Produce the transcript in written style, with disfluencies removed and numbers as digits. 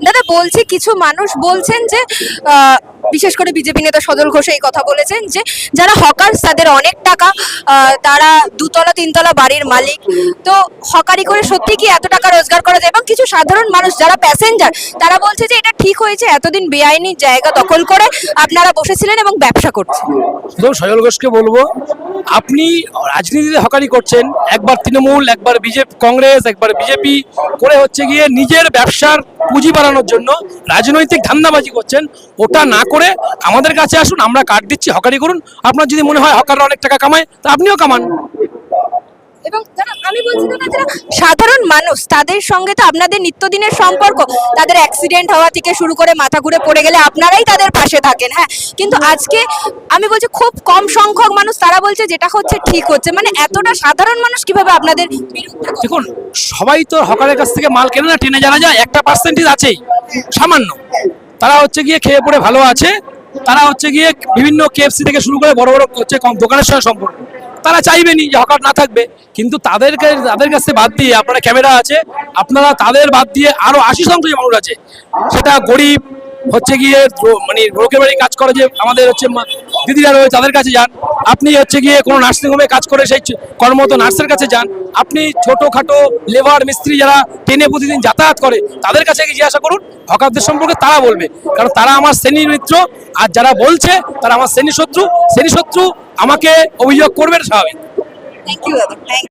দাদা বলছি, কিছু মানুষ বলছেন যে বিশেষ করে বিজেপি নেতা সজল ঘোষ এই কথা বলেছেন যে যারা হকার্স তাদের অনেক টাকা, তারা দুতলা তিনতলা বাড়ির মালিক, তো হকারি করে সত্যি কি এত টাকা রোজগার করা যায়? এবং কিছু সাধারণ মানুষ যারা প্যাসেঞ্জার তারা বলছে যে এটা ঠিক হয়েছে, এতদিন বেআইনি জায়গা দখল করে আপনারা বসেছিলেন এবং ব্যবসা করছেন। শুধু সজল ঘোষকে বলবো, আপনি রাজনীতিতে হকারি করছেন, একবার তৃণমূল, একবার বিজেপি, কংগ্রেস, একবার বিজেপি করে হচ্ছে গিয়ে নিজের ব্যবসার পুঁজি বাড়ানোর জন্য রাজনৈতিক ধান্দাবাজি করছেন। ওটা না করে আমাদের কাছে আসুন, আমরা কার্ড দিচ্ছি, হকারি করুন। আপনার যদি মনে হয় হকাররা অনেক টাকা কামায়, তা আপনিও কামান। এবং যারা আমি বলছি না, যারা সাধারণ মানুষ তাদের সঙ্গে তো আপনাদের নিত্যদিনের সম্পর্ক, তাদের অ্যাক্সিডেন্ট হওয়া থেকে শুরু করে মাথা ঘুরে পড়ে গেলে আপনারাই তাদের পাশে থাকেন। হ্যাঁ, কিন্তু আজকে আমি বলছি খুব কম সংখ্যক মানুষ তারা বলছে যেটা হচ্ছে ঠিক হচ্ছে, মানে এতটা সাধারণ মানুষ কিভাবে আপনাদের বিরুদ্ধে কথা দেখুন, সবাই তো হকারের কাছ থেকে মাল কেনে না, টেনে জানা যায় একটা পার্সেন্টেজ আছেই সামান্য। তারা হচ্ছে গিয়ে খেয়ে পড়ে ভালো আছে, তারা হচ্ছে গিয়ে বিভিন্ন কেএফসি থেকে শুরু করে বড় বড় হচ্ছে দোকানের সঙ্গে সম্পর্ক, তারা চাইবেনি যে হকার না থাকবে। কিন্তু তাদের কাছে বাদ দিয়ে, আপনারা ক্যামেরা আছে, আপনারা তাদের বাদ দিয়ে আরো 80% যে মানুষ আছে, সেটা গরিব হচ্ছে গিয়ে মানে লোকের বাড়ি কাজ করে যে আমাদের হচ্ছে দিদিরা রয়েছে, তাদের কাছে যান। আপনি হচ্ছে গিয়ে কোনো নার্সিংহোমে কাজ করে সেই কর্মরত নার্সের কাছে যান। আপনি ছোটোখাটো লেবার মিস্ত্রি যারা ট্রেনে প্রতিদিন যাতায়াত করে তাদের কাছে গিয়ে জিজ্ঞাসা করুন হকারদের সম্পর্কে, তারা বলবে। কারণ তারা আমার শ্রেণীর মিত্র, আর যারা বলছে তারা আমার শ্রেণী শত্রু। আমাকে অভিযোগ করবেন, স্বাভাবিক। থ্যাংক ইউ দাদা।